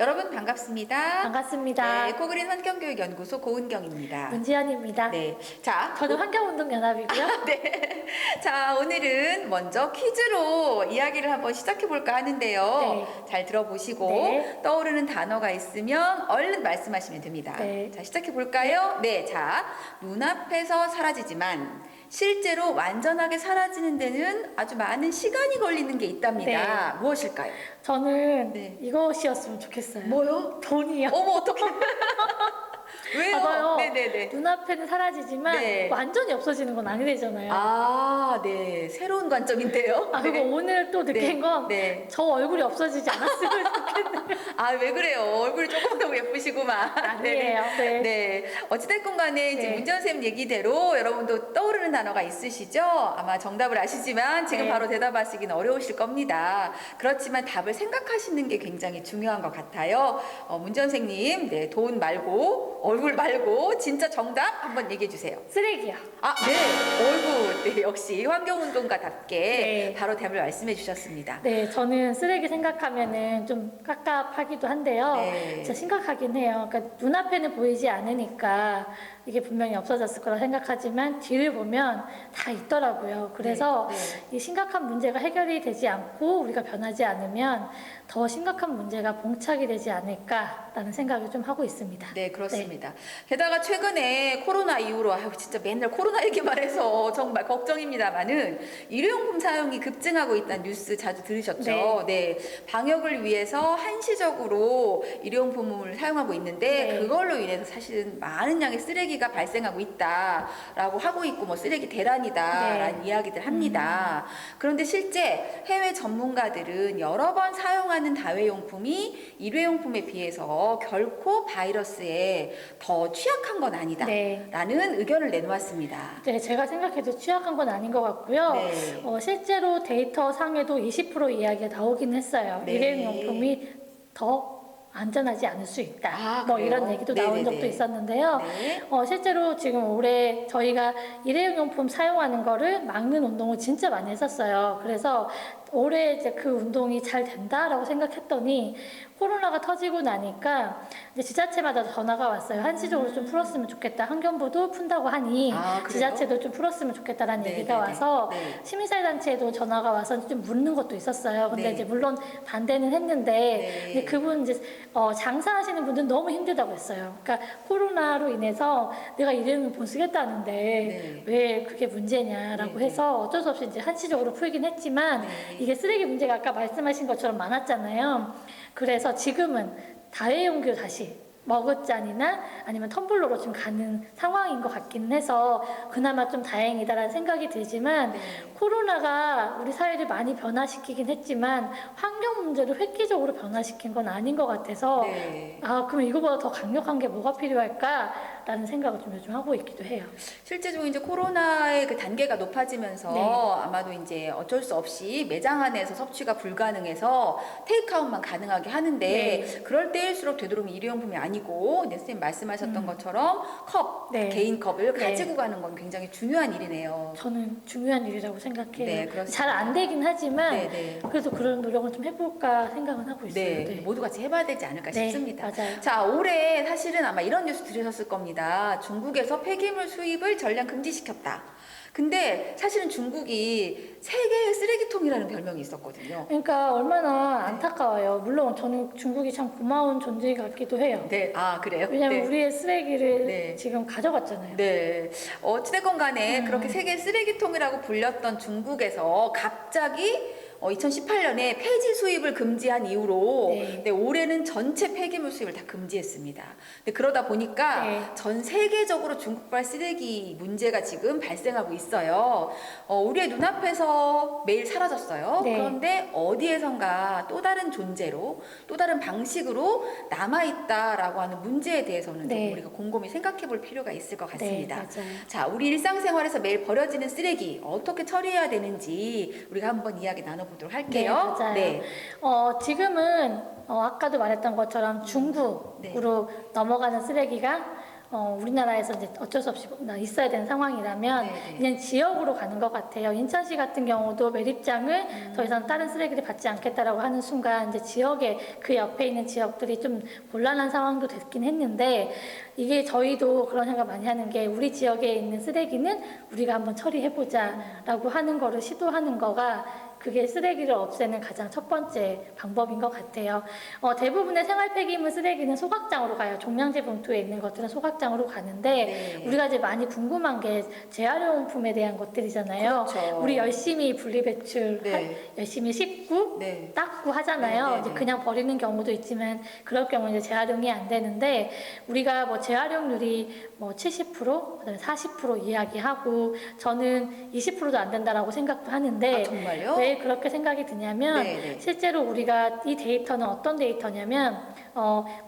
여러분 반갑습니다. 반갑습니다. 네, 에코그린 환경교육연구소 고은경입니다. 문지연입니다. 네, 자, 저는 환경운동연합이고요. 네, 자 오늘은 먼저 퀴즈로 이야기를 한번 시작해 볼까 하는데요. 네. 잘 들어보시고 네. 떠오르는 단어가 있으면 얼른 말씀하시면 됩니다. 네. 자, 시작해 볼까요? 네, 자 눈앞에서 사라지지만 실제로 완전하게 사라지는 데는 아주 많은 시간이 걸리는 게 있답니다. 무엇일까요? 저는 네. 이것이었으면 좋겠어요. 뭐요? 돈이요. 어머 어떡해. 왜요? 봐봐요. 네네네. 눈앞에는 사라지지만 네. 완전히 없어지는 건 아니되잖아요. 아, 네. 새로운 관점인데요. 그리고 네. 오늘 또 느낀 네. 건 네. 저 얼굴이 없어지지 않았으면 좋겠네요. 아, 왜 그래요? 얼굴이 조금 더 예쁘시구만. 아니에요. 네. 네. 어찌됐건 간에 이제 네. 문전쌤 얘기대로 여러분도 떠오르는 단어가 있으시죠? 아마 정답을 아시지만 지금 네. 바로 대답하시기는 어려우실 겁니다. 그렇지만 답을 생각하시는 게 굉장히 중요한 것 같아요. 문전생님, 네. 돈 말고, 얼굴 말고, 진짜 정답 한번 얘기해 주세요. 쓰레기요. 아, 네. 얼굴. 네. 역시 환경운동가답게 네. 바로 답을 말씀해 주셨습니다. 네, 저는 쓰레기 생각하면은 좀 깝깝하기도 한데요. 네. 진짜 심각하긴 해요. 그러니까 눈앞에는 보이지 않으니까 이게 분명히 없어졌을 거라 생각하지만 뒤를 보면 다 있더라고요. 그래서 네, 네. 이 심각한 문제가 해결이 되지 않고 우리가 변하지 않으면 더 심각한 문제가 봉착이 되지 않을까라는 생각을 좀 하고 있습니다. 네, 그렇습니다. 게다가 최근에 코로나 이후로 아유 진짜 맨날 코로나 얘기만 해서 정말 걱정입니다만은 일회용품 사용이 급증하고 있다는 뉴스 자주 들으셨죠? 네. 방역을 위해서 한시적으로 일회용품을 사용하고 있는데 네. 그걸로 인해서 사실은 많은 양의 쓰레기가 발생하고 있다라고 하고 있고 뭐 쓰레기 대란이다라는 이야기들 합니다. 그런데 실제 해외 전문가들은 여러 번 사용하는 다회용품이 일회용품에 비해서 결코 바이러스에 더 취약한 건 아니다. 네. 라는 의견을 내놓았습니다. 네, 제가 생각해도 취약한 건 아닌 것 같고요. 네. 실제로 데이터 상에도 20% 이야기가 나오긴 했어요. 네. 일회용품이 더 안전하지 않을 수 있다. 아, 뭐 그래요? 이런 얘기도 나온 네네네. 적도 있었는데요. 네. 실제로 지금 올해 저희가 일회용품 사용하는 거를 막는 운동을 진짜 많이 했었어요. 그래서 올해 이제 그 운동이 잘 된다라고 생각했더니 코로나가 터지고 나니까 이제 지자체마다 전화가 왔어요. 한시적으로 좀 풀었으면 좋겠다. 환경부도 푼다고 하니 아, 그래요? 지자체도 좀 풀었으면 좋겠다라는 네, 얘기가 네, 네. 와서 네. 시민사회단체에도 전화가 와서 좀 묻는 것도 있었어요. 근데 네. 이제 물론 반대는 했는데 네. 근데 그분 이제 장사하시는 분들은 너무 힘들다고 했어요. 그러니까 코로나로 인해서 내가 일회용품 쓰겠다는데 네. 왜 그게 문제냐라고 네, 해서 어쩔 수 없이 이제 한시적으로 풀긴 했지만 네. 이게 쓰레기 문제가 아까 말씀하신 것처럼 많았잖아요. 그래서 지금은 다회용기로 다시 머그잔이나 아니면 텀블러로 좀 가는 상황인 것 같기는 해서 그나마 좀 다행이다라는 생각이 들지만 네. 코로나가 우리 사회를 많이 변화시키긴 했지만 환경 문제를 획기적으로 변화시킨 건 아닌 것 같아서 네. 그럼 이거보다 더 강력한 게 뭐가 필요할까라는 생각을 좀 요즘 하고 있기도 해요. 실제적으로 이제 코로나의 그 단계가 높아지면서 네. 아마도 이제 어쩔 수 없이 매장 안에서 섭취가 불가능해서 테이크아웃만 가능하게 하는데 네. 그럴 때일수록 되도록이면 일회용품이 아니고 네, 선생님 말씀하셨던 것처럼 컵, 네. 개인 컵을 네. 가지고 가는 건 굉장히 중요한 일이네요. 저는 중요한 일이라고 생각해요. 네, 그렇습니다. 잘 안 되긴 하지만 네, 네. 그래도 그런 노력을 좀 해볼까 생각은 하고 있어요. 네, 모두 같이 해봐야 되지 않을까 네, 싶습니다. 맞아요. 자, 올해 사실은 아마 이런 뉴스 들으셨을 겁니다. 중국에서 폐기물 수입을 전량 금지시켰다. 근데 사실은 중국이 세계의 쓰레기통이라는 별명이 있었거든요. 그러니까 얼마나 안타까워요. 물론 저는 중국이 참 고마운 존재 같기도 해요. 네, 아, 그래요? 왜냐면 네. 우리의 쓰레기를 네. 지금 가져갔잖아요. 네. 어찌됐건 간에 그렇게 세계 쓰레기통이라고 불렸던 중국에서 갑자기 2018년에 폐지 수입을 금지한 이후로 네. 올해는 전체 폐기물 수입을 다 금지했습니다. 근데 그러다 보니까 네. 전 세계적으로 중국발 쓰레기 문제가 지금 발생하고 있어요. 우리의 눈앞에서 매일 사라졌어요. 네. 그런데 어디에선가 또 다른 존재로 또 다른 방식으로 남아있다라고 하는 문제에 대해서는 네. 좀 우리가 곰곰이 생각해 볼 필요가 있을 것 같습니다. 네, 맞아요. 자, 우리 일상생활에서 매일 버려지는 쓰레기 어떻게 처리해야 되는지 우리가 한번 이야기 나눠보도록 할게요. 네, 맞아요. 네. 지금은 아까도 말했던 것처럼 중국으로 넘어가는 쓰레기가 우리나라에서 이제 어쩔 수 없이 있어야 되는 상황이라면 네네. 그냥 지역으로 가는 것 같아요. 인천시 같은 경우도 매립장을 더 이상 다른 쓰레기를 받지 않겠다라고 하는 순간 이제 지역에 그 옆에 있는 지역들이 좀 곤란한 상황도 됐긴 했는데 이게 저희도 그런 생각 많이 하는 게 우리 지역에 있는 쓰레기는 우리가 한번 처리해보자라고 하는 거를 시도하는 거가 그게 쓰레기를 없애는 가장 첫 번째 방법인 것 같아요. 대부분의 생활 폐기물 쓰레기는 소각장으로 가요. 종량제 봉투에 있는 것들은 소각장으로 가는데 네. 우리가 이제 많이 궁금한 게 재활용품에 대한 것들이잖아요. 그렇죠. 우리 열심히 분리배출, 네. 열심히 씻고 네. 닦고 하잖아요. 네, 네, 이제 네. 그냥 버리는 경우도 있지만 그럴 경우 이제 재활용이 안 되는데 우리가 뭐 재활용률이 뭐 70%, 그다음에 40% 이야기하고 저는 20%도 안 된다라고 생각도 하는데 아, 정말요? 왜 그렇게 생각이 드냐면 네, 네. 실제로 우리가 이 데이터는 어떤 데이터냐면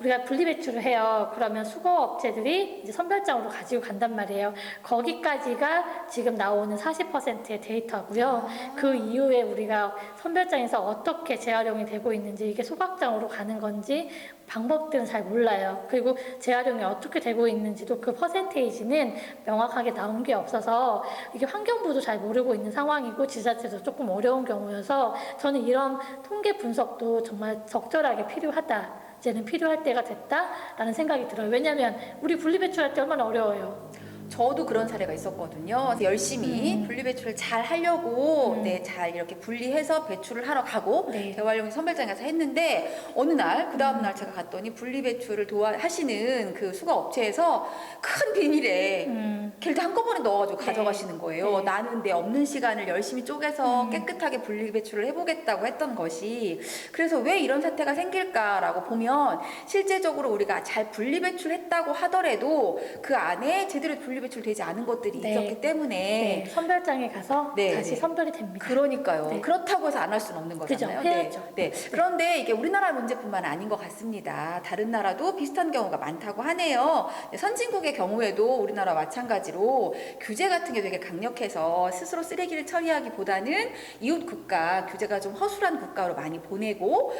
우리가 분리배출을 해요. 그러면 수거업체들이 이제 선별장으로 가지고 간단 말이에요. 거기까지가 지금 나오는 40%의 데이터고요. 그 이후에 우리가 선별장에서 어떻게 재활용이 되고 있는지 이게 소각장으로 가는 건지 방법들은 잘 몰라요. 그리고 재활용이 어떻게 되고 있는지도 그 퍼센테이지는 명확하게 나온 게 없어서 이게 환경부도 잘 모르고 있는 상황이고 지자체도 조금 어려운 경우여서 저는 이런 통계 분석도 정말 적절하게 필요하다. 이제는 필요할 때가 됐다라는 생각이 들어요. 왜냐하면 우리 분리배출할 때 얼마나 어려워요. 저도 그런 사례가 있었거든요. 그래서 열심히 분리배출을 잘 하려고 잘 이렇게 분리해서 배출을 하러 가고 네. 재활용 선별장에 가서 했는데 어느 날 그 다음 날 제가 갔더니 분리배출을 하시는 그 수거 업체에서 큰 비닐에 걔를 다 한꺼번에 넣어가지고 네. 가져가시는 거예요. 네. 나는 내 없는 시간을 열심히 쪼개서 깨끗하게 분리배출을 해보겠다고 했던 것이 그래서 왜 이런 사태가 생길까라고 보면 실제적으로 우리가 잘 분리배출했다고 하더라도 그 안에 제대로 분리배출되지 않은 것들이 네. 있었기 때문에 네, 선별장에 가서 네, 다시 네. 선별이 됩니다. 그러니까요. 네. 그렇다고 해서 안 할 수는 없는 거잖아요. 그죠, 해야죠. 네. 네. 그런데 이게 우리나라 문제뿐만 아닌 것 같습니다. 다른 나라도 비슷한 경우가 많다고 하네요. 네, 선진국의 경우에도 우리나라 마찬가지로 규제 같은 게 되게 강력해서 스스로 쓰레기를 처리하기보다는 이웃 국가, 규제가 좀 허술한 국가로 많이 보내고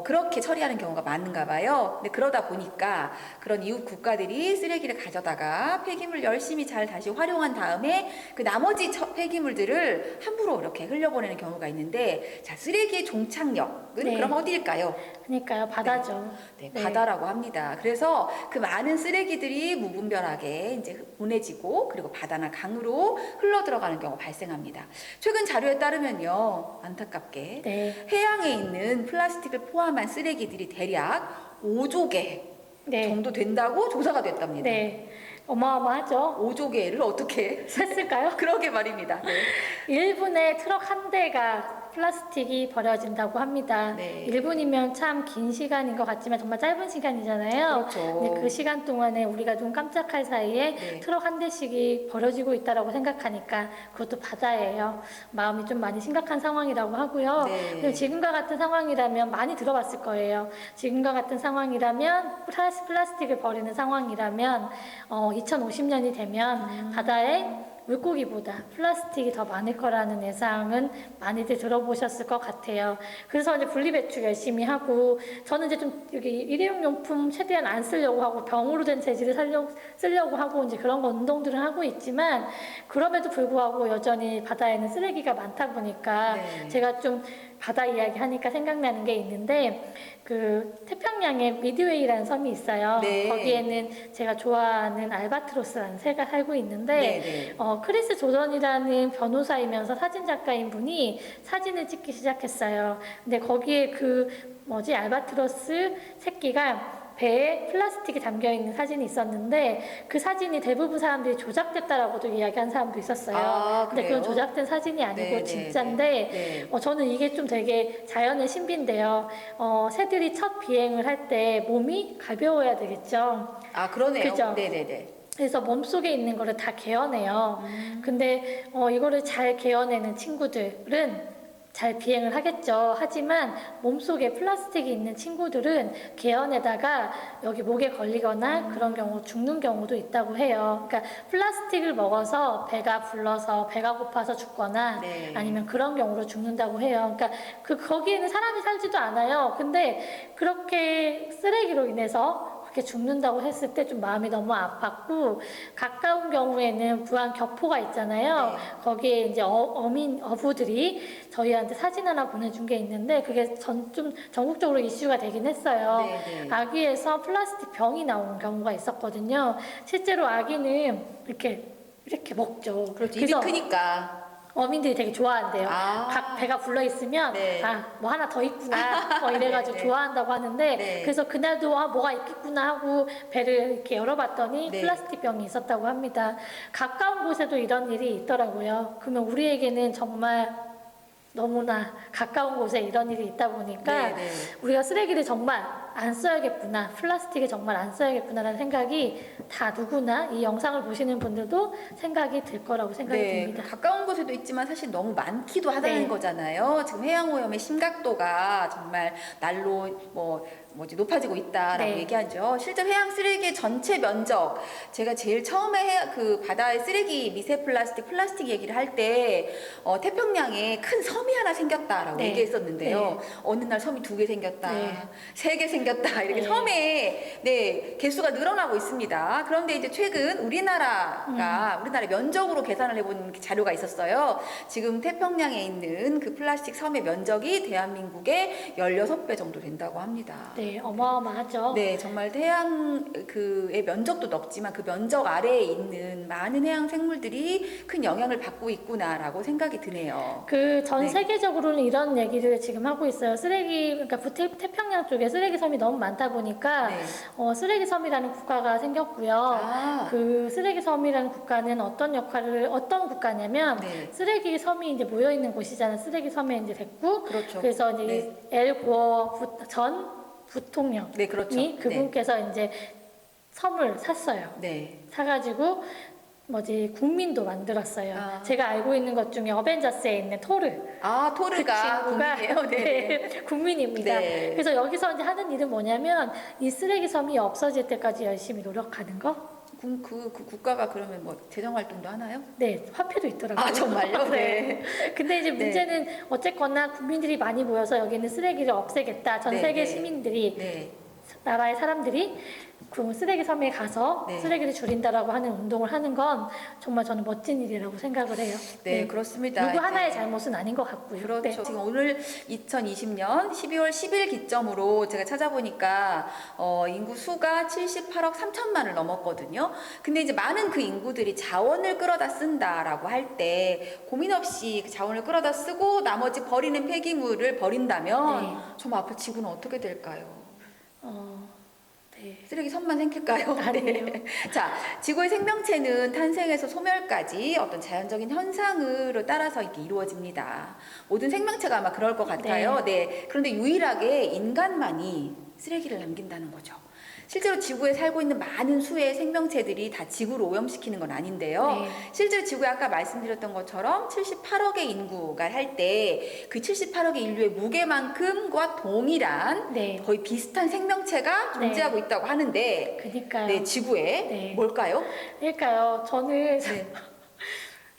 그렇게 처리하는 경우가 많은가 봐요. 근데 그러다 보니까 그런 이웃 국가들이 쓰레기를 가져다가 폐기물 열심히 잘 다시 활용한 다음에 그 나머지 폐기물들을 함부로 이렇게 흘려보내는 경우가 있는데 자, 쓰레기의 종착역은 네. 그럼 어디일까요? 그러니까요, 바다죠. 네, 네. 바다라고 합니다. 그래서 그 많은 쓰레기들이 무분별하게 이제 보내지고 그리고 바다나 강으로 흘러 들어가는 경우가 발생합니다. 최근 자료에 따르면요, 안타깝게 네. 해양에 있는 플라스틱을 포함한 쓰레기들이 대략 5조 개 네. 정도 된다고 조사가 됐답니다. 네. 어마어마하죠. 5조 개를 어떻게 셌을까요? 그러게 말입니다. 네. 1분에 트럭 한 대가 플라스틱이 버려진다고 합니다. 네. 1분이면 참 긴 시간인 것 같지만 정말 짧은 시간이잖아요. 그렇죠. 근데 그 시간 동안에 우리가 눈 깜짝할 사이에 네. 트럭 한 대씩이 버려지고 있다라고 생각하니까 그것도 바다예요. 마음이 좀 많이 심각한 상황이라고 하고요. 네. 그리고 지금과 같은 상황이라면 많이 들어봤을 거예요. 지금과 같은 상황이라면 플라스틱을 버리는 상황이라면 2050년이 되면 바다에 물고기보다 플라스틱이 더 많을 거라는 예상은 많이들 들어보셨을 것 같아요. 그래서 이제 분리배출 열심히 하고 저는 이제 좀 여기 일회용 용품 최대한 안 쓰려고 하고 병으로 된 재질을 쓰려고 하고 이제 그런 거 운동들은 하고 있지만 그럼에도 불구하고 여전히 바다에는 쓰레기가 많다 보니까 네. 제가 좀 바다 이야기 하니까 생각나는 게 있는데 그 태평양에 미드웨이라는 섬이 있어요. 네. 거기에는 제가 좋아하는 알바트로스라는 새가 살고 있는데 네. 크리스 조던이라는 변호사이면서 사진 작가인 분이 사진을 찍기 시작했어요. 근데 거기에 알바트로스 새끼가 배에 플라스틱이 담겨있는 사진이 있었는데 그 사진이 대부분 사람들이 조작됐다라고도 이야기한 사람도 있었어요. 아, 근데 그래요? 그건 조작된 사진이 아니고 네, 진짜인데 네. 저는 이게 좀 되게 자연의 신비인데요. 새들이 첫 비행을 할 때 몸이 가벼워야 되겠죠. 아, 그러네요. 그죠? 네네네. 그래서 몸속에 있는 거를 다 개어내요. 근데 이거를 잘 개어내는 친구들은 잘 비행을 하겠죠. 하지만 몸속에 플라스틱이 있는 친구들은 개연에다가 여기 목에 걸리거나 그런 경우 죽는 경우도 있다고 해요. 그러니까 플라스틱을 먹어서 배가 불러서 배가 고파서 죽거나 네. 아니면 그런 경우로 죽는다고 해요. 그러니까 거기에는 사람이 살지도 않아요. 근데 그렇게 쓰레기로 인해서 그렇게 죽는다고 했을 때 좀 마음이 너무 아팠고, 가까운 경우에는 부안 격포가 있잖아요. 네. 거기에 이제 어부들이 저희한테 사진 하나 보내준 게 있는데 그게 좀 전국적으로 이슈가 되긴 했어요. 네, 네. 아기에서 플라스틱 병이 나오는 경우가 있었거든요. 실제로 아기는 이렇게 먹죠. 그렇죠. 입이 크니까. 어민들이 되게 좋아한대요. 아. 배가 불러 있으면 네. 뭐 하나 더 있구나 뭐 이래가지고 네, 네. 좋아한다고 하는데 네. 그래서 그날도 뭐가 있겠구나 하고 배를 이렇게 열어봤더니 네. 플라스틱 병이 있었다고 합니다. 가까운 곳에도 이런 일이 있더라고요. 그러면 우리에게는 정말 너무나 가까운 곳에 이런 일이 있다 보니까 네, 네. 우리가 쓰레기를 정말 안 써야겠구나, 플라스틱을 정말 안 써야겠구나라는 생각이 다 누구나 이 영상을 보시는 분들도 생각이 들 거라고 생각이 네, 듭니다. 가까운 곳에도 있지만 사실 너무 많기도 하다는 네. 거잖아요. 지금 해양오염의 심각도가 정말 날로 높아지고 있다라고 네. 얘기하죠. 실제 해양 쓰레기의 전체 면적, 제가 제일 처음에 그 바다의 쓰레기 미세 플라스틱 얘기를 할 때 태평양에 큰 섬이 하나 생겼다라고 네. 얘기했었는데요. 네. 어느 날 섬이 2개 생겼다, 네. 3개 생겼다 이렇게 네. 섬에 개수가 늘어나고 있습니다. 그런데 이제 최근 우리나라의 면적으로 계산을 해본 자료가 있었어요. 지금 태평양에 있는 그 플라스틱 섬의 면적이 대한민국의 16배 정도 된다고 합니다. 네, 어마어마하죠. 네, 정말 그의 면적도 넓지만 그 면적 아래에 있는 많은 해양 생물들이 큰 영향을 받고 있구나라고 생각이 드네요. 그 전 네. 세계적으로는 이런 얘기를 지금 하고 있어요. 그러니까 태평양 쪽에 쓰레기 섬이 너무 많다 보니까 네. 쓰레기 섬이라는 국가가 생겼고요. 아, 그 쓰레기 섬이라는 국가는 어떤 국가냐면 네. 쓰레기 섬이 이제 모여 있는 곳이잖아요. 쓰레기 섬에 이제 됐고 그렇죠. 그래서 이제 네. 엘고어 전 부통령이 네, 그렇죠. 그분께서 이제 섬을 샀어요. 네. 사가지고 국민도 만들었어요. 아. 제가 알고 있는 것 중에 어벤져스에 있는 토르. 아, 토르가 그 친구가 국민이에요. 네. 네, 국민입니다. 네. 그래서 여기서 이제 하는 일은 뭐냐면 이 쓰레기 섬이 없어질 때까지 열심히 노력하는 거. 그 국가가 그러면 재정 활동도 하나요? 네, 화폐도 있더라고요. 아, 정말요? 네. 근데 이제 문제는 어쨌거나 국민들이 많이 모여서 여기는 쓰레기를 없애겠다. 전 네, 세계 네. 시민들이 네. 나라의 사람들이 그 쓰레기 섬에 가서 네. 쓰레기를 줄인다라고 하는 운동을 하는 건 정말 저는 멋진 일이라고 생각을 해요. 네, 그렇습니다. 누구 하나의 이제 잘못은 아닌 것 같고요. 그렇죠. 네. 지금 오늘 2020년 12월 10일 기점으로 제가 찾아보니까 인구 수가 78억 3천만을 넘었거든요. 근데 이제 많은 그 인구들이 자원을 끌어다 쓴다라고 할 때 고민 없이 그 자원을 끌어다 쓰고 나머지 버리는 폐기물을 버린다면 네. 좀 앞으로 지구는 어떻게 될까요? 네. 쓰레기 섬만 생길까요? 아니에요. 자, 지구의 생명체는 탄생에서 소멸까지 어떤 자연적인 현상으로 따라서 이렇게 이루어집니다. 모든 생명체가 아마 그럴 것 같아요. 네. 그런데 유일하게 인간만이 쓰레기를 남긴다는 거죠. 실제로 지구에 살고 있는 많은 수의 생명체들이 다 지구를 오염시키는 건 아닌데요. 네. 실제로 지구에 아까 말씀드렸던 것처럼 78억의 인구가 할 때 그 78억의 인류의 무게만큼과 동일한 네. 거의 비슷한 생명체가 존재하고 있다고 하는데 그니까요. 네, 지구에 네. 뭘까요? 그러니까요. 저는 네.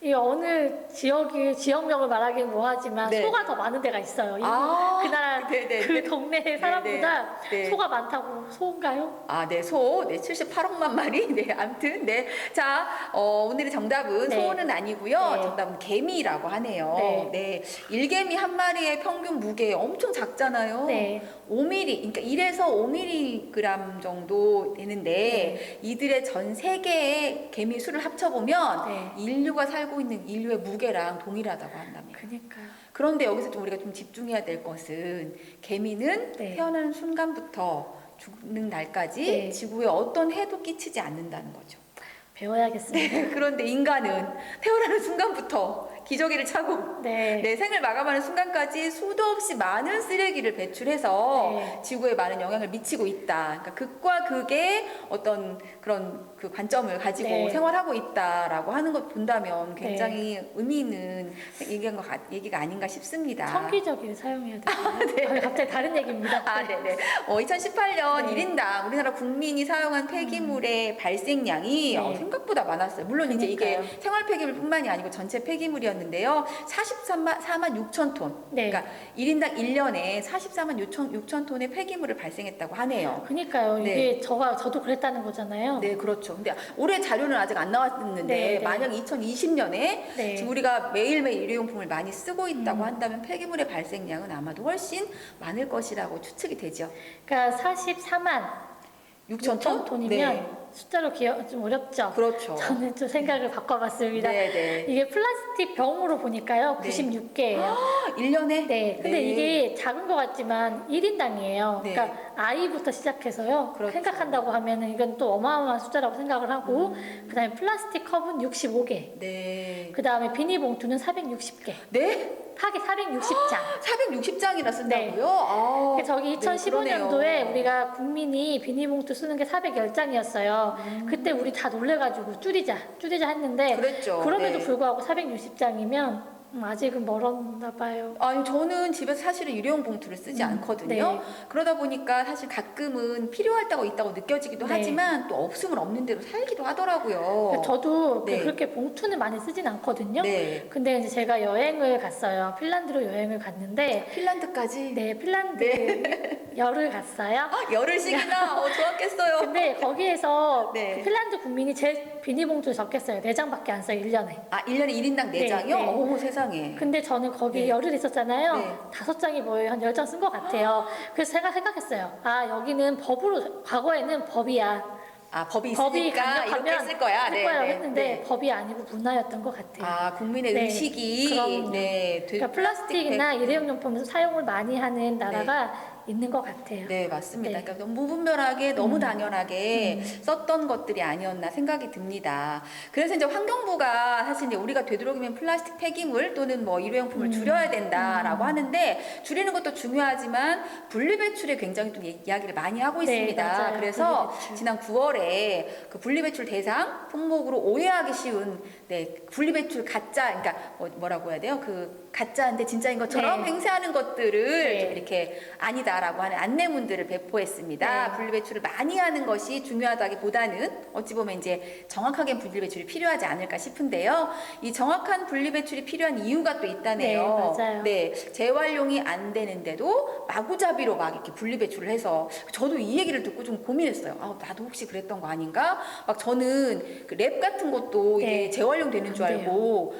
이 어느 지역명을 말하기는 뭐하지만 네. 소가 더 많은 데가 있어요. 아, 그 나라 네네. 그 동네 사람보다 네. 소가 많다고. 소인가요? 아, 네, 소. 네, 78억만 마리. 네, 아무튼, 네. 자, 오늘의 정답은 네. 소는 아니고요. 네. 정답은 개미라고 하네요. 네. 네. 일개미 한 마리의 평균 무게 엄청 작잖아요. 네. 5mm, 그러니까 1에서 5mg 정도 되는데 이들의 전 세계의 개미 수를 합쳐보면 네. 인류가 살고 있는 인류의 무게랑 동일하다고 한답니다. 그니까요. 그런데 여기서 좀 우리가 좀 집중해야 될 것은 개미는 네. 태어나는 순간부터 죽는 날까지 네. 지구에 어떤 해도 끼치지 않는다는 거죠. 배워야겠습니다. 그런데 인간은 태어나는 순간부터 기저귀를 차고 네. 네, 생을 마감하는 순간까지 수도 없이 많은 쓰레기를 배출해서 네. 지구에 많은 영향을 미치고 있다. 그러니까 극과 극의 어떤 그런 그 관점을 가지고 네. 생활하고 있다라고 하는 것 본다면 굉장히 의미 있는 얘기가 아닌가 싶습니다. 청기저귀를 사용해야 돼요. 갑자기 다른 얘기입니다. 아, 네네. 2018년 네. 1인당 우리나라 국민이 사용한 폐기물의 발생량이 네. 생각보다 많았어요. 물론 이제 이게 그러니까요. 생활 폐기물뿐만이 아니고 전체 폐기물이었는데 페이지였는데요. 44만 6천 톤. 네. 그러니까 1인당 1년에 44만 6천 톤의 폐기물을 발생했다고 하네요. 그러니까요. 네. 이게 저도 그랬다는 거잖아요. 네, 그렇죠. 근데 올해 자료는 아직 안 나왔는데 네, 네. 만약 2020년에 네. 지금 우리가 매일매일 일회용품을 많이 쓰고 있다고 한다면 폐기물의 발생량은 아마도 훨씬 많을 것이라고 추측이 되죠. 그러니까 44만 6천 6천 톤이면 네. 숫자로 기억 좀 어렵죠. 그렇죠. 저는 좀 생각을 바꿔봤습니다. 네, 네. 이게 플라스틱 병으로 보니까요, 네. 96개예요. 1년에? 네, 근데 이게 작은 것 같지만 1인당이에요. 네. 그러니까 아이부터 시작해서요. 그렇죠. 생각한다고 하면은 이건 또 어마어마한 숫자라고 생각을 하고, 그다음에 플라스틱 컵은 65개, 네. 그다음에 비닐봉투는 460개, 네? 파기 460장. 460장이나 쓴다고요? 네. 아, 저기 네, 2015년도에 그러네요. 우리가 국민이 비닐봉투 쓰는 게 410장이었어요. 그때 우리 다 놀래가지고 줄이자 했는데 그랬죠. 그럼에도 네. 불구하고 460장이면 아직은 멀었나 봐요. 아니 저는 집에서 사실은 일회용 봉투를 쓰지 않거든요. 네. 그러다 보니까 사실 가끔은 필요할 때가 있다고 느껴지기도 네. 하지만 또 없으면 없는 대로 살기도 하더라고요. 저도 네. 그렇게 봉투는 많이 쓰진 않거든요. 네. 근데 이제 제가 여행을 갔어요. 핀란드로 여행을 갔는데 핀란드까지 네, 핀란드 열을 갔어요. 열흘씩이나 좋았겠어요. 근데 거기에서 네. 그 핀란드 국민이 제 비닐봉투를 적겠어요. 4장밖에 안 써요, 1년에. 아 1년에 1인당 네, 4장이요? 네. 어머 세상에. 근데 저는 거기 네. 열흘 있었잖아요. 네. 5장이 뭐예요? 한 10장 쓴 것 같아요. 그래서 제가 생각했어요. 아, 여기는 법으로, 과거에는 법이야. 아 법이 법이 있으니까 이렇게 쓸 거야. 쓸 거라고 했는데 법이 아니고 문화였던 것 같아요. 아 국민의 네. 의식이 그럼요. 네. 그러니까 플라스틱이나 일회용 용품 사용을 많이 하는 나라가 있는 것 같아요. 네 맞습니다. 네. 그러니까 너무 무분별하게 너무 당연하게 썼던 것들이 아니었나 생각이 듭니다. 그래서 이제 환경부가 사실 이제 우리가 되도록이면 플라스틱 폐기물 또는 뭐 일회용품을 줄여야 된다라고 하는데 줄이는 것도 중요하지만 분리배출에 굉장히 좀 이야기를 많이 하고 네, 있습니다. 맞아요. 그래서 분리배출. 지난 9월에 그 분리배출 대상 품목으로 오해하기 쉬운 분리배출 가짜 그러니까 뭐라고 해야 돼요? 그 가짜인데 진짜인 것처럼 네. 행세하는 것들을 네. 좀 이렇게 아니다라고 하는 안내문들을 배포했습니다. 네. 분리배출을 많이 하는 것이 중요하다기보다는 어찌 보면 이제 정확하게 분리배출이 필요하지 않을까 싶은데요. 이 정확한 분리배출이 필요한 이유가 또 있다네요. 네, 맞아요. 네, 재활용이 안 되는데도 마구잡이로 막 이렇게 분리배출을 해서 저도 이 얘기를 듣고 좀 고민했어요. 아, 나도 혹시 그랬던 거 아닌가? 막 저는 그 랩 같은 것도 이게 네. 재활용 되는 줄 안 알고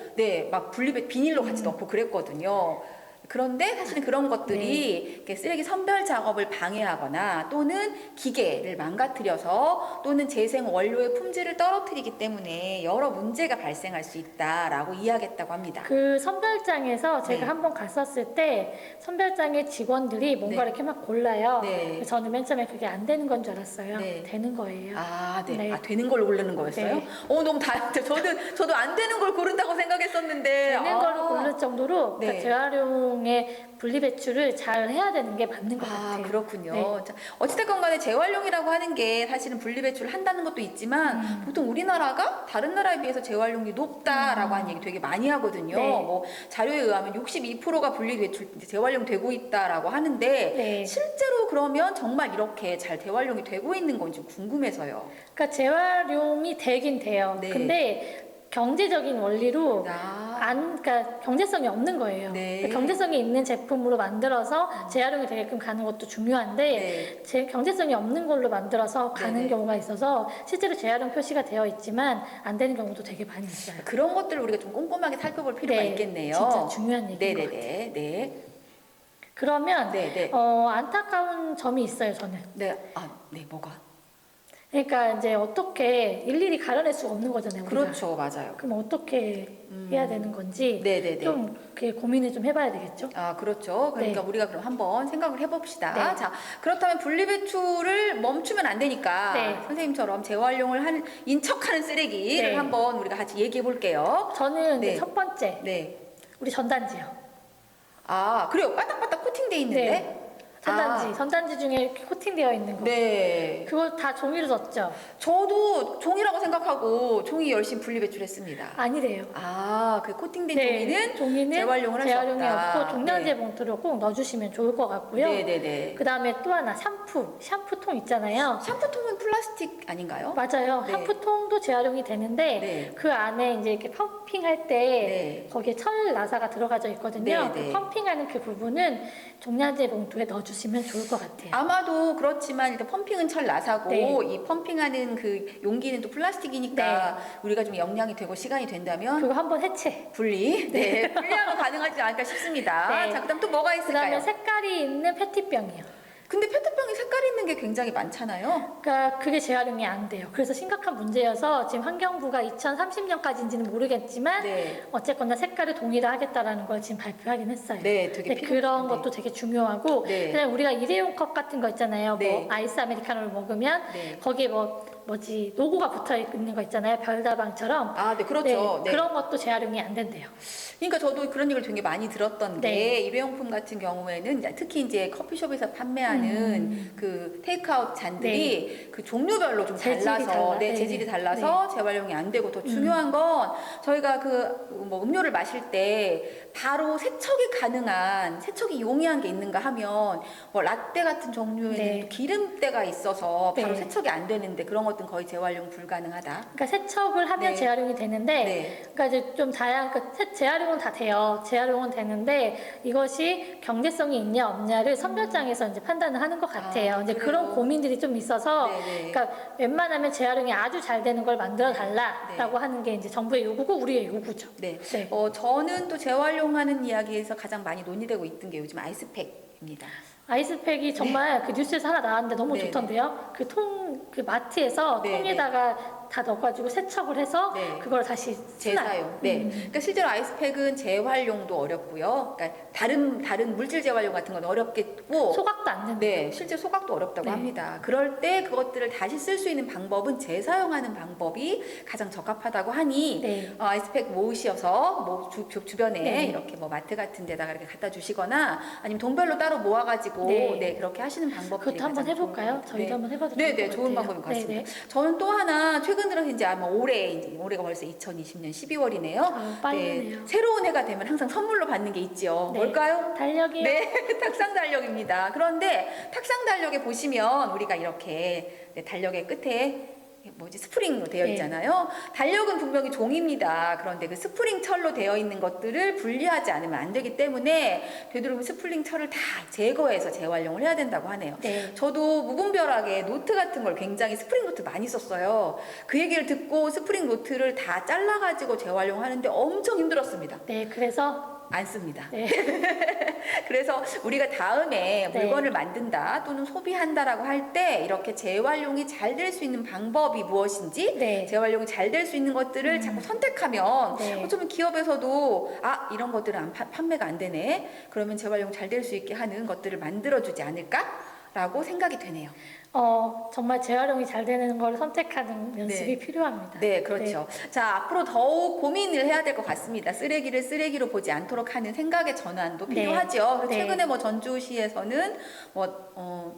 막 비닐로 같이 넣고 그랬거든요. 그런데 사실은 그런 것들이 이렇게 쓰레기 선별 작업을 방해하거나 또는 기계를 망가뜨려서 또는 재생 원료의 품질을 떨어뜨리기 때문에 여러 문제가 발생할 수 있다라고 이야기했다고 합니다. 그 선별장에서 제가 네. 한번 갔었을 때 선별장의 직원들이 뭔가 네. 이렇게 막 골라요. 네. 그래서 저는 맨 처음에 그게 안 되는 건 줄 알았어요. 네. 되는 거예요. 아, 네. 네. 아, 되는 걸로 고르는 거였어요? 네. 너무 저도 안 되는 걸 고른다고 생각했었는데. 되는 거를 고를 정도로 네. 그러니까 재활용의 분리배출을 잘 해야 되는 게 맞는 것 아, 같아요. 그렇군요. 네. 자, 어찌됐건 간에 재활용이라고 하는 게 사실은 분리배출을 한다는 것도 있지만 보통 우리나라가 다른 나라에 비해서 재활용이 높다라고 하는 얘기 되게 많이 하거든요. 네. 뭐 자료에 의하면 62%가 분리배출 이제 재활용되고 있다라고 하는데 네. 실제로 그러면 정말 이렇게 잘 재활용이 되고 있는 건지 궁금해서요. 그러니까 재활용이 되긴 돼요. 네. 근데 경제적인 원리로 그러니까 경제성이 없는 거예요. 네. 그러니까 경제성이 있는 제품으로 만들어서 재활용이 되게끔 가는 것도 중요한데 네. 경제성이 없는 걸로 만들어서 가는 네네. 경우가 있어서 실제로 재활용 표시가 되어 있지만 안 되는 경우도 되게 많이 있어요. 그런 것들을 우리가 좀 꼼꼼하게 살펴볼 필요가 네, 있겠네요. 진짜 중요한 얘기인 것 네네네. 네. 그러면 네. 안타까운 점이 있어요, 저는. 네. 아, 네. 뭐가? 그러니까 이제 어떻게 일일이 가려낼 수가 없는 거잖아요, 우리가. 그렇죠. 맞아요. 그럼 어떻게 해야 되는 건지 네네네. 좀 이렇게 고민을 좀 해봐야 되겠죠? 아, 그렇죠. 그러니까 네. 우리가 그럼 한번 생각을 해봅시다. 네. 자, 그렇다면 분리배출을 멈추면 안 되니까 네. 선생님처럼 재활용을 인척하는 쓰레기를 네. 한번 우리가 같이 얘기해 볼게요. 저는 이제 네. 첫 번째 네. 우리 전단지요. 아, 그래요. 바닥바닥 코팅돼 있는데. 네. 전단지, 전단지 중에 이렇게 코팅되어 있는 거. 네. 그거 다 종이로 줬죠? 저도 종이라고 생각하고 종이 열심히 분리배출했습니다. 아니래요. 아, 그 코팅된 네, 종이는 재활용을 할 수 재활용이 없다. 없고 종량제 네. 봉투를 꼭 넣어주시면 좋을 것 같고요. 네네네. 그 다음에 또 하나 샴푸통 있잖아요. 샴푸통은 플라스틱 아닌가요? 맞아요. 네. 하프통도 재활용이 되는데 네. 그 안에 이제 이렇게 펌핑할 때 네. 거기에 철 나사가 들어가져 있거든요. 네, 네. 그 펌핑하는 그 부분은 종량제 봉투에 넣어주시면 좋을 것 같아요. 아마도 그렇지만 일단 펌핑은 철 나사고 네. 이 펌핑하는 그 용기는 또 플라스틱이니까 우리가 좀 영양이 되고 시간이 된다면 그거 한번 해체. 분리, 네, 분리하면 가능하지 않을까 싶습니다. 네. 자, 그다음 또 뭐가 그다음에 있을까요? 색깔이 있는 페트병이요. 근데 페트병이 색깔 있는 게 굉장히 많잖아요. 그러니까 그게 재활용이 안 돼요. 그래서 심각한 문제여서 지금 환경부가 2030년까지인지는 모르겠지만 네, 어쨌거나 색깔을 동일화 하겠다라는 걸 지금 발표하긴 했어요. 네, 되게 근데 그런 네. 것도 되게 중요하고 네. 그냥 우리가 일회용 컵 같은 거 있잖아요. 네. 뭐 아이스 아메리카노를 먹으면 네. 거기에 뭐지 로고가 붙어 있는 거 있잖아요. 별다방처럼. 아, 네, 그렇죠. 네. 그런 것도 재활용이 안 된대요. 그러니까 저도 그런 얘기를 되게 많이 들었던 게 네. 일회용품 같은 경우에는 특히 이제 커피숍에서 판매하는 그 테이크아웃 잔들이 그 종류별로 좀 재질이 달라서 달라. 네, 네. 재질이 달라서 재활용이 안 되고 더 중요한 건 저희가 그 뭐 음료를 마실 때 바로 세척이 가능한 세척이 용이한 게 있는가 하면 뭐 라떼 같은 종류에는 네. 또 기름때가 있어서 바로 네. 세척이 안 되는데 그런 것들은 거의 재활용 불가능하다. 그러니까 세척을 하면 네. 재활용이 되는데 네. 그러니까 이제 좀 재활용은 다 돼요. 재활용은 되는데 이것이 경제성이 있냐 없냐를 선별장에서 이제 판단을 하는 것 같아요. 아, 이제 그래요? 그런 고민들이 좀 있어서 네, 네. 그러니까 웬만하면 재활용이 아주 잘 되는 걸 만들어 달라라고 하는 게 이제 정부의 요구고 우리의 요구죠. 네. 네. 저는 또 재활용하는 이야기에서 가장 많이 논의되고 있던 게 요즘 아이스팩입니다. 아이스팩이 정말 그 뉴스에서 하나 나왔는데 너무 네, 좋던데요. 그 마트에서 네, 통에다가 다 넣어가지고 세척을 해서 네. 그걸 다시 재사용. 네. 그러니까 실제로 아이스팩은 재활용도 어렵고요. 그러니까 다른 물질 재활용 같은 건 어렵겠고 소각도 안 된다. 네, 실제 소각도 어렵다고 네. 합니다. 그럴 때 그것들을 다시 쓸 수 있는 방법은 재사용하는 방법이 가장 적합하다고 하니 네. 아이스팩 모으셔서 뭐 주변에 네. 이렇게 뭐 마트 같은 데다가 이렇게 갖다 주시거나 아니면 돈별로 따로 모아가지고 네. 네, 그렇게 하시는 방법들이 그것도 한번 가장 좋은 해볼까요? 것 같아요. 저희도 네. 한번 해봐도 네, 좋을 네, 것 좋은 같아요. 방법인 것 같습니다. 네네. 저는 또 하나 최근 들어서 이제 아마 올해가 벌써 2020년 12월이네요. 아, 빨리네요. 새로운 해가 되면 항상 선물로 받는 게 있죠. 네. 뭘까요? 달력이요. 네, 탁상 달력입니다. 그런데 탁상 달력에 보시면 우리가 이렇게 달력의 끝에 스프링으로 되어 네. 있잖아요. 달력은 분명히 종입니다. 그런데 그 스프링 철로 되어 있는 것들을 분리하지 않으면 안 되기 때문에 되도록이면 스프링 철을 다 제거해서 재활용을 해야 된다고 하네요. 네. 저도 무분별하게 노트 같은 걸 굉장히 스프링 노트 많이 썼어요. 그 얘기를 듣고 스프링 노트를 다 잘라가지고 재활용하는데 엄청 힘들었습니다. 네, 그래서 안 씁니다. 네. 그래서 우리가 다음에 네. 물건을 만든다 또는 소비한다라고 할 때 이렇게 재활용이 잘 될 수 있는 방법이 무엇인지 네. 재활용이 잘 될 수 있는 것들을 자꾸 선택하면 네. 어쩌면 기업에서도 이런 것들은 판매가 안 되네. 그러면 재활용 잘 될 수 있게 하는 것들을 만들어주지 않을까라고 생각이 되네요. 정말 재활용이 잘 되는 걸 선택하는 연습이 네. 필요합니다. 네, 그렇죠. 자, 앞으로 더욱 고민을 해야 될 것 같습니다. 쓰레기를 쓰레기로 보지 않도록 하는 생각의 전환도 네. 필요하죠. 그래서 네. 최근에 전주시에서는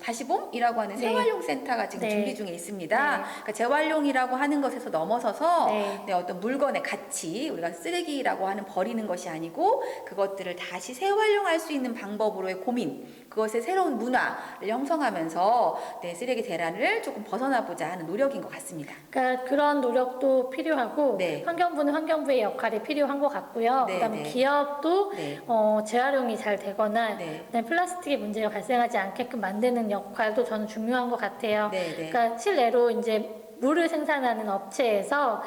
다시봄이라고 하는 네. 재활용 센터가 지금 네. 준비 중에 있습니다. 네. 그러니까 재활용이라고 하는 것에서 넘어서서 네. 어떤 물건의 가치, 우리가 쓰레기라고 하는 버리는 것이 아니고 그것들을 다시 재활용할 수 있는 방법으로의 고민, 그것의 새로운 문화를 형성하면서 쓰레기 대란을 조금 벗어나보자 하는 노력인 것 같습니다. 그러니까 그런 노력도 필요하고 네. 환경부는 환경부의 역할이 필요한 것 같고요. 네, 그다음에 네. 기업도 네. 재활용이 잘 되거나 네. 그다음에 플라스틱의 문제가 발생하지 않게끔 만드는 역할도 저는 중요한 것 같아요. 네, 네. 그러니까 실내로 이제 물을 생산하는 업체에서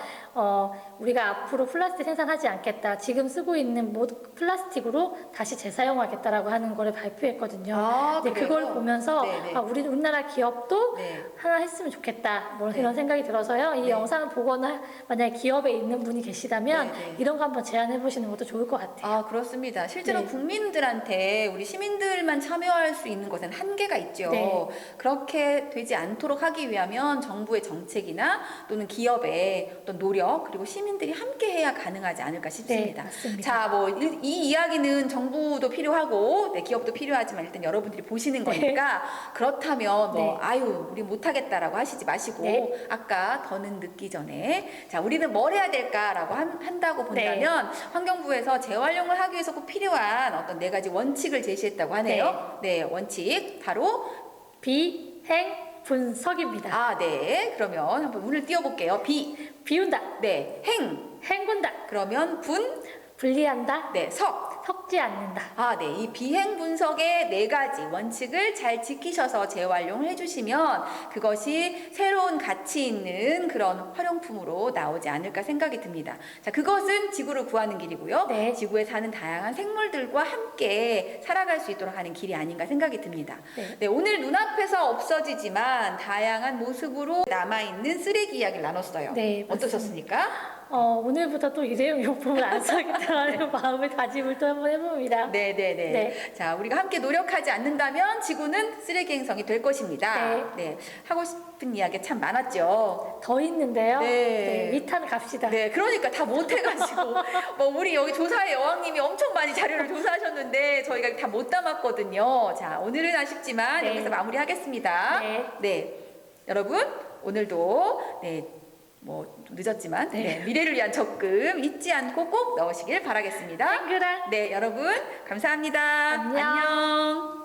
우리가 앞으로 플라스틱 생산하지 않겠다. 지금 쓰고 있는 플라스틱으로 다시 재사용하겠다라고 하는 거를 발표했거든요. 근데 그래요? 그걸 보면서 네, 네. 우리나라 기업도 네. 하나 했으면 좋겠다. 뭐 네. 이런 생각이 들어서요. 이 네. 영상을 보거나 만약에 기업에 있는 분이 계시다면 네, 네. 이런 거 한번 제안해 보시는 것도 좋을 것 같아요. 그렇습니다. 실제로 네. 국민들한테 우리 시민들만 참여할 수 있는 것은 한계가 있죠. 네. 그렇게 되지 않도록 하기 위하면 정부의 정책이나 또는 기업의 어떤 노력 그리고 시민들이 함께 해야 가능하지 않을까 싶습니다. 네, 맞습니다. 자, 이 이야기는 정부도 필요하고 기업도 필요하지만 일단 여러분들이 보시는 거니까 그렇다면 네. 우리 못하겠다라고 하시지 마시고 네. 아까 더는 늦기 전에 자, 우리는 뭘 해야 될까라고 한다고 본다면 환경부에서 재활용을 하기 위해서 꼭 필요한 어떤 4가지 원칙을 제시했다고 하네요. 네, 원칙 바로 비행 분석입니다. 아, 네. 그러면 한번 운을 띄워볼게요. 비. 비운다, 네. 행. 헹군다, 그러면 분. 분리한다, 네. 석. 섞지 않는다. 아, 네. 이 비행 분석의 4가지 원칙을 잘 지키셔서 재활용을 해주시면 그것이 새로운 가치 있는 그런 활용품으로 나오지 않을까 생각이 듭니다. 자, 그것은 지구를 구하는 길이고요. 네. 지구에 사는 다양한 생물들과 함께 살아갈 수 있도록 하는 길이 아닌가 생각이 듭니다. 네. 네, 오늘 눈앞에서 없어지지만 다양한 모습으로 남아있는 쓰레기 이야기를 나눴어요. 네, 맞습니다. 어떠셨습니까? 오늘부터 또 일회용 용품을 안 사겠다는 마음을 다짐을 또 한번 해봅니다. 네네네. 네. 자, 우리가 함께 노력하지 않는다면 지구는 쓰레기 행성이 될 것입니다. 네. 하고 싶은 이야기 참 많았죠. 더 있는데요. 네. 2탄 갑시다. 네, 그러니까 다 못해가지고 뭐 우리 여기 조사의 여왕님이 엄청 많이 자료를 조사하셨는데 저희가 다 못 담았거든요. 자, 오늘은 아쉽지만 네. 여기서 마무리하겠습니다. 네. 네, 여러분 오늘도 뭐 늦었지만 네. 미래를 위한 적금 잊지 않고 꼭 넣으시길 바라겠습니다. 땡그랑 네, 여러분 감사합니다. 안녕. 안녕.